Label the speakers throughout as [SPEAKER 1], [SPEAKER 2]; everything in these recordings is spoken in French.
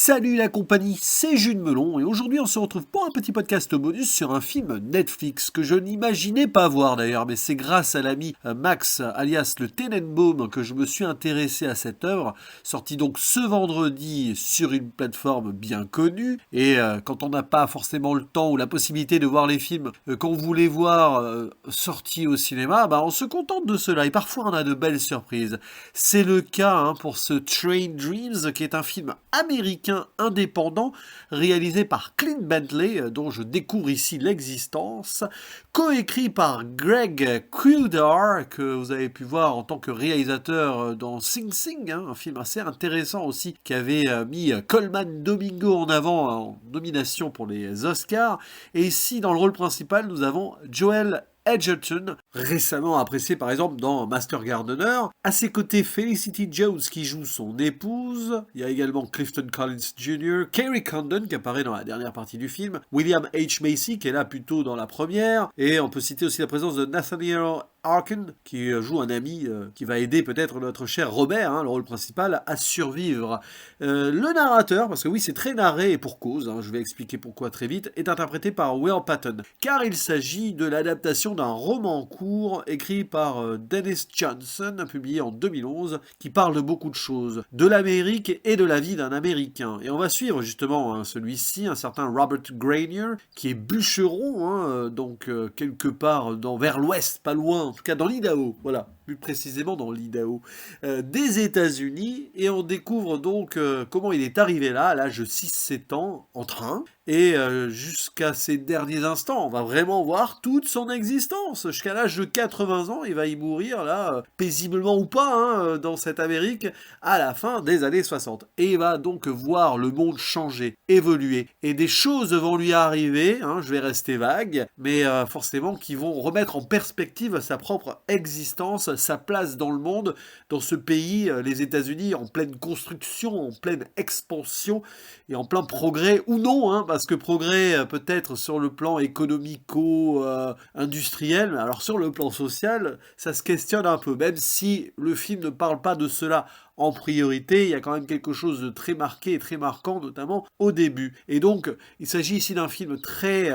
[SPEAKER 1] Salut la compagnie, c'est Jules Melon et aujourd'hui on se retrouve pour un petit podcast bonus sur un film Netflix que je n'imaginais pas voir d'ailleurs, mais c'est grâce à l'ami Max alias le Tenenbaum que je me suis intéressé à cette œuvre, sortie donc ce vendredi sur une plateforme bien connue et quand on n'a pas forcément le temps ou la possibilité de voir les films qu'on voulait voir sortis au cinéma, on se contente de cela et parfois on a de belles surprises. C'est le cas pour ce Train Dreams qui est un film américain indépendant réalisé par Clint Bentley, dont je découvre ici l'existence, coécrit par Greg Kildare, que vous avez pu voir en tant que réalisateur dans Sing Sing, un film assez intéressant aussi, qui avait mis Coleman Domingo en avant en nomination pour les Oscars. Et ici, dans le rôle principal, nous avons Joel Edgerton, récemment apprécié par exemple dans Master Gardener. À ses côtés, Felicity Jones qui joue son épouse. Il y a également Clifton Collins Jr., Kerry Condon qui apparaît dans la dernière partie du film, William H. Macy qui est là plutôt dans la première, et on peut citer aussi la présence de Nathaniel Arkin, qui joue un ami qui va aider peut-être notre cher Robert, le rôle principal, à survivre. Le narrateur, parce que oui, c'est très narré et pour cause, je vais expliquer pourquoi très vite, est interprété par Will Patton, car il s'agit de l'adaptation d'un roman court écrit par Dennis Johnson, publié en 2011, qui parle de beaucoup de choses, de l'Amérique et de la vie d'un Américain. Et on va suivre justement celui-ci, un certain Robert Granier, qui est bûcheron, donc quelque part vers l'ouest, pas loin, en tout cas dans l'Idaho, voilà, plus précisément dans l'Idaho, des États-Unis, et on découvre donc comment il est arrivé là, à l'âge de 6-7 ans, en train, et jusqu'à ces derniers instants, on va vraiment voir toute son existence. Jusqu'à l'âge de 80 ans, il va y mourir, là, paisiblement ou pas, dans cette Amérique, à la fin des années 60. Et il va donc voir le monde changer, évoluer, et des choses vont lui arriver, je vais rester vague, mais forcément qui vont remettre en perspective sa propre existence, sa place dans le monde, dans ce pays, les États-Unis, en pleine construction, en pleine expansion, et en plein progrès, ou non, parce que progrès peut-être sur le plan économico-industriel, alors sur le plan social, ça se questionne un peu, même si le film ne parle pas de cela en priorité, il y a quand même quelque chose de très marqué et très marquant, notamment au début. Et donc, il s'agit ici d'un film très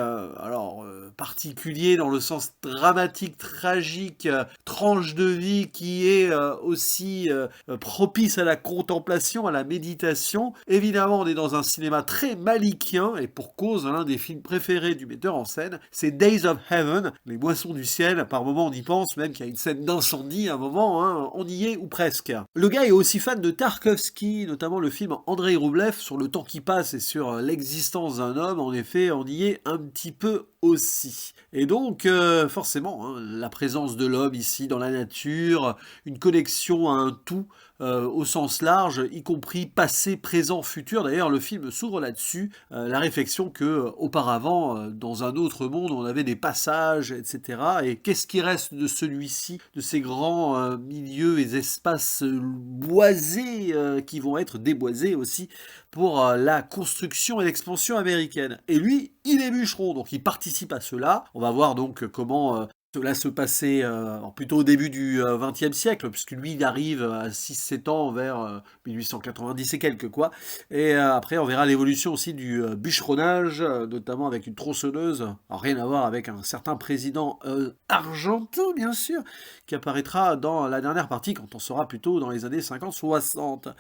[SPEAKER 1] particulier dans le sens dramatique, tragique, tranche de vie qui est aussi propice à la contemplation, à la méditation. Évidemment, on est dans un cinéma très malikien, et pour cause, l'un des films préférés du metteur en scène, c'est Days of Heaven, les moissons du ciel. Par moment, on y pense, même qu'il y a une scène d'incendie, à un moment, on y est ou presque. Le gars est aussi fan de Tarkovsky, notamment le film Andrei Roublev sur le temps qui passe et sur l'existence d'un homme. En effet, on y est un petit peu aussi. Et donc, forcément, la présence de l'homme ici dans la nature, une connexion à un tout au sens large, y compris passé, présent, futur. D'ailleurs, le film s'ouvre là-dessus, la réflexion que auparavant, dans un autre monde, on avait des passages, etc. Et qu'est-ce qui reste de celui-ci, de ces grands milieux et espaces boisés qui vont être déboisés aussi pour la construction et l'expansion américaine. Et lui, il est bûcheron, donc il participe à cela. On va voir donc comment cela se passait plutôt au début du XXe siècle, puisque lui, il arrive à 6-7 ans vers 1890 et quelques, quoi. Et après, on verra l'évolution aussi du bûcheronnage, notamment avec une tronçonneuse. Alors, rien à voir avec un certain président argentin, bien sûr, qui apparaîtra dans la dernière partie, quand on sera plutôt dans les années 50-60.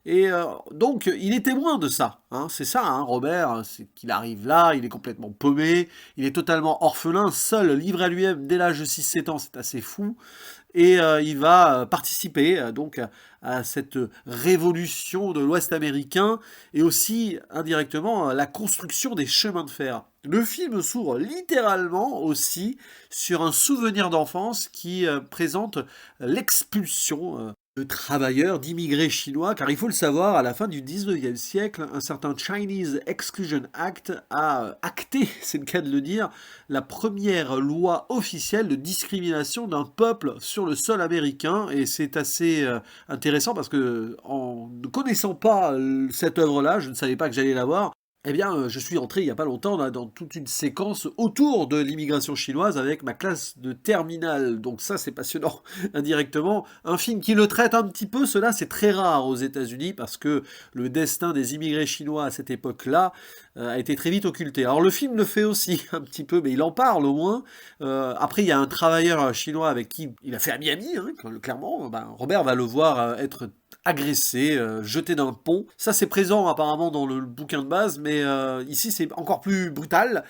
[SPEAKER 1] Et donc, il est témoin de ça. C'est ça, Robert, c'est qu'il arrive là, il est complètement paumé, il est totalement orphelin, seul, livré à lui-même dès l'âge de 6-7 ans, c'est assez fou. Et il va participer donc à cette révolution de l'Ouest américain et aussi indirectement à la construction des chemins de fer. Le film s'ouvre littéralement aussi sur un souvenir d'enfance qui présente l'expulsion de travailleurs, d'immigrés chinois, car il faut le savoir, à la fin du 19e siècle, un certain Chinese Exclusion Act a acté, c'est le cas de le dire, la première loi officielle de discrimination d'un peuple sur le sol américain, et c'est assez intéressant parce que en ne connaissant pas cette œuvre-là, je ne savais pas que j'allais la voir, Eh bien, je suis entré il y a pas longtemps là, dans toute une séquence autour de l'immigration chinoise avec ma classe de terminale. Donc ça, c'est passionnant indirectement. Un film qui le traite un petit peu, cela c'est très rare aux États-Unis parce que le destin des immigrés chinois à cette époque-là a été très vite occulté. Alors le film le fait aussi un petit peu, mais il en parle au moins. Après, il y a un travailleur chinois avec qui il a fait ami-ami, hein, clairement. Ben, Robert va le voir être agressé, jeté d'un pont. Ça, c'est présent apparemment dans le bouquin de base, mais ici, c'est encore plus brutal.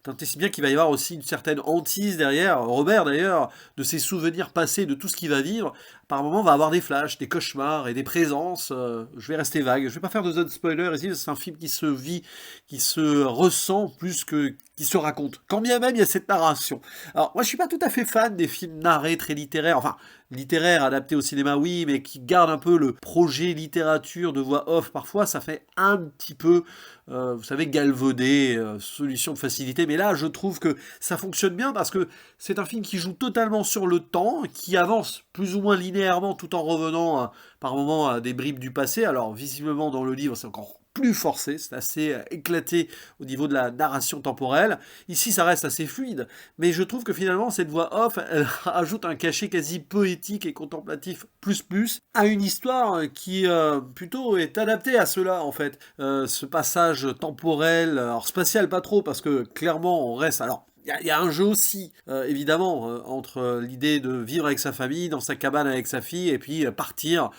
[SPEAKER 1] Tant et si bien qu'il va y avoir aussi une certaine hantise derrière. Robert, d'ailleurs, de ses souvenirs passés, de tout ce qu'il va vivre, par moments va avoir des flashs, des cauchemars et des présences. Je vais rester vague. Je vais pas faire de zone spoiler ici, c'est un film qui se vit, qui se ressent plus que qui se raconte. Quand bien même il y a cette narration. Alors, moi, je suis pas tout à fait fan des films narrés très littéraires. Enfin, littéraires adaptés au cinéma, oui, mais qui gardent un peu le projet littérature de voix off. Parfois, ça fait un petit peu vous savez, galvaudé, solution de facilité. Mais là, je trouve que ça fonctionne bien parce que c'est un film qui joue totalement sur le temps, qui avance plus ou moins linéairement tout en revenant par moments à des bribes du passé. Alors, visiblement, dans le livre, c'est encore plus forcé, c'est assez éclaté au niveau de la narration temporelle. Ici, ça reste assez fluide, mais je trouve que finalement, cette voix off, elle ajoute un cachet quasi poétique et contemplatif plus à une histoire qui plutôt est adaptée à cela en fait. Ce passage temporel, alors spatial pas trop parce que clairement on reste alors il y a un jeu aussi, évidemment, entre l'idée de vivre avec sa famille, dans sa cabane avec sa fille, et puis partir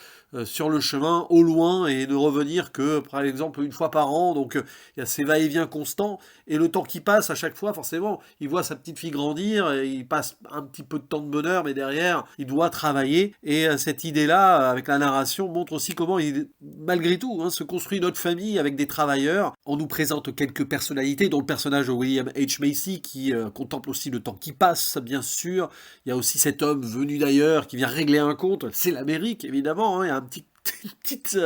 [SPEAKER 1] sur le chemin au loin et ne revenir que, par exemple, une fois par an. Donc il y a ces va-et-vient constants. Et le temps qui passe, à chaque fois, forcément, il voit sa petite fille grandir, et il passe un petit peu de temps de bonheur, mais derrière, il doit travailler. Et cette idée-là, avec la narration, montre aussi comment il, malgré tout, hein, se construit notre famille avec des travailleurs. On nous présente quelques personnalités, dont le personnage de William H. Macy, qui contemple aussi le temps qui passe, bien sûr. Il y a aussi cet homme venu d'ailleurs, qui vient régler un compte. C'est l'Amérique, évidemment, hein. Il y a un petit une petite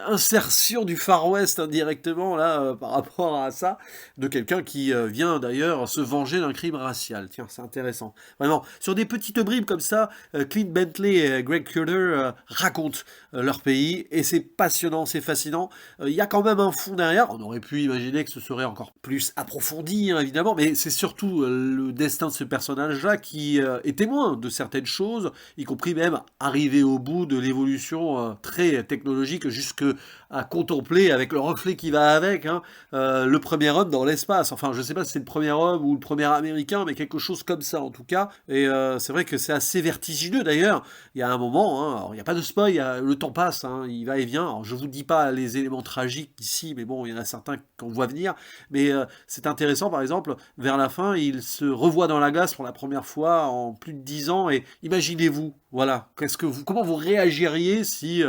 [SPEAKER 1] insertion du Far West indirectement là par rapport à ça de quelqu'un qui vient d'ailleurs se venger d'un crime racial. Tiens, c'est intéressant. Vraiment, sur des petites bribes comme ça, Clint Bentley et Greg Kuder racontent leur pays et c'est passionnant, c'est fascinant. Il y a quand même un fond derrière. On aurait pu imaginer que ce serait encore plus approfondi, hein, évidemment, mais c'est surtout le destin de ce personnage-là qui est témoin de certaines choses, y compris même arriver au bout de l'évolution très technologique jusque à contempler avec le reflet qui va avec hein, le premier homme dans l'espace. Enfin, je sais pas si c'est le premier homme ou le premier américain, mais quelque chose comme ça en tout cas. Et c'est vrai que c'est assez vertigineux d'ailleurs. Il y a un moment, hein, alors, il n'y a pas de spoil, le temps passe, hein, il va et vient. Alors, je vous dis pas les éléments tragiques ici, mais bon, il y en a certains qu'on voit venir. Mais c'est intéressant, par exemple, vers la fin, il se revoit dans la glace pour la première fois en plus de 10 ans. Et imaginez-vous, voilà, comment vous réagiriez si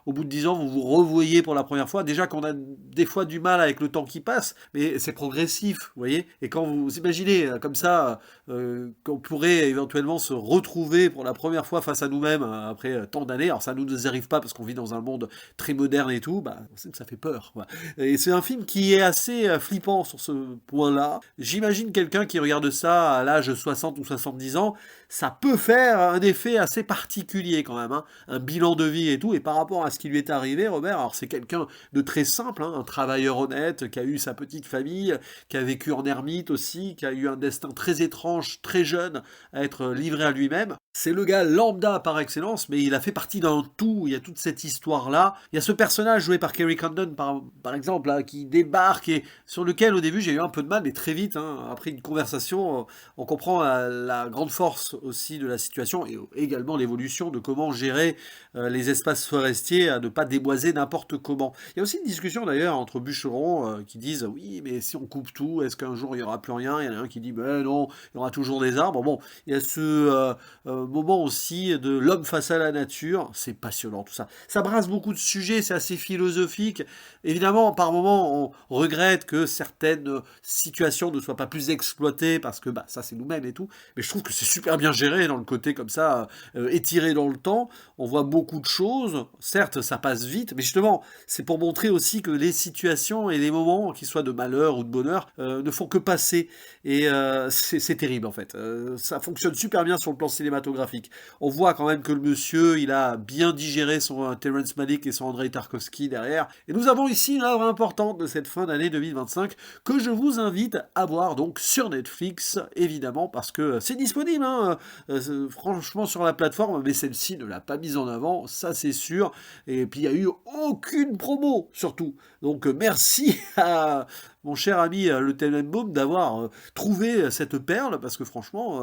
[SPEAKER 1] au bout de 10 ans vous vous revoyez pour la première fois? Déjà qu'on a des fois du mal avec le temps qui passe, mais c'est progressif, vous voyez. Et quand vous imaginez comme ça qu'on pourrait éventuellement se retrouver pour la première fois face à nous-mêmes après tant d'années, alors ça ne nous arrive pas parce qu'on vit dans un monde très moderne et tout, bah, on sait que ça fait peur. Quoi. Et c'est un film qui est assez flippant sur ce point-là. J'imagine quelqu'un qui regarde ça à l'âge de 60 ou 70 ans, ça peut faire un effet assez particulier quand même, hein, un bilan de vie et tout, et par rapport à ce qui lui est arrivé, Robert, alors c'est quelqu'un de très simple, hein, un travailleur honnête, qui a eu sa petite famille, qui a vécu en ermite aussi, qui a eu un destin très étrange, très jeune, à être livré à lui-même. C'est le gars lambda par excellence, mais il a fait partie d'un tout, il y a toute cette histoire-là. Il y a ce personnage joué par Kerry Condon, par exemple, là, qui débarque et sur lequel au début j'ai eu un peu de mal, mais très vite, hein, après une conversation, on comprend la grande force aussi de la situation et également l'évolution de comment gérer les espaces forestiers à ne pas déboiser n'importe comment. Il y a aussi une discussion d'ailleurs entre bûcherons qui disent oui mais si on coupe tout, est-ce qu'un jour il n'y aura plus rien? Il y en a un qui dit ben non, il y aura toujours des arbres. Bon, il y a ce moment aussi de l'homme face à la nature, c'est passionnant tout ça. Ça brasse beaucoup de sujets, c'est assez philosophique. Évidemment, par moments, on regrette que certaines situations ne soient pas plus exploitées parce que bah, ça c'est nous-mêmes et tout. Mais je trouve que c'est super bien géré dans le côté comme ça, étiré dans le temps. On voit beaucoup de choses. Certes, ça passe vite, mais justement, c'est pour montrer aussi que les situations et les moments, qu'ils soient de malheur ou de bonheur, ne font que passer. Et c'est terrible en fait. Ça fonctionne super bien sur le plan cinématographique cinématographique. On voit quand même que le monsieur, il a bien digéré son Terrence Malick et son Andrei Tarkovsky derrière. Et nous avons ici une œuvre importante de cette fin d'année 2025 que je vous invite à voir donc sur Netflix, évidemment, parce que c'est disponible, hein, franchement, sur la plateforme, mais celle-ci ne l'a pas mise en avant, ça c'est sûr. Et puis il n'y a eu aucune promo, surtout. Donc merci à mon cher ami le Tenenbaum d'avoir trouvé cette perle, parce que franchement,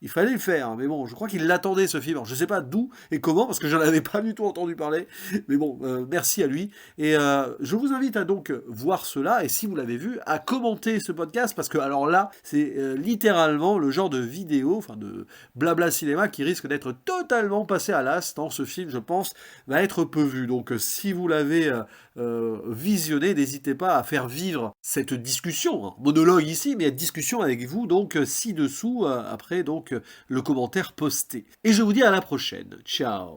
[SPEAKER 1] il fallait le faire. Mais bon, je crois qu'il l'attendait ce film. Alors, je ne sais pas d'où et comment, parce que je n'en avais pas du tout entendu parler. Mais bon, merci à lui. Et je vous invite à donc voir cela, et si vous l'avez vu, à commenter ce podcast, parce que alors là, c'est littéralement le genre de vidéo, enfin de blabla cinéma, qui risque d'être totalement passé à l'as, tant ce film, je pense, va être peu vu. Donc si vous l'avez visionné, n'hésitez pas à faire vivre cette discussion, hein, monologue ici, mais discussion avec vous, donc ci-dessous, après donc le commentaire posté. Et je vous dis à la prochaine. Ciao.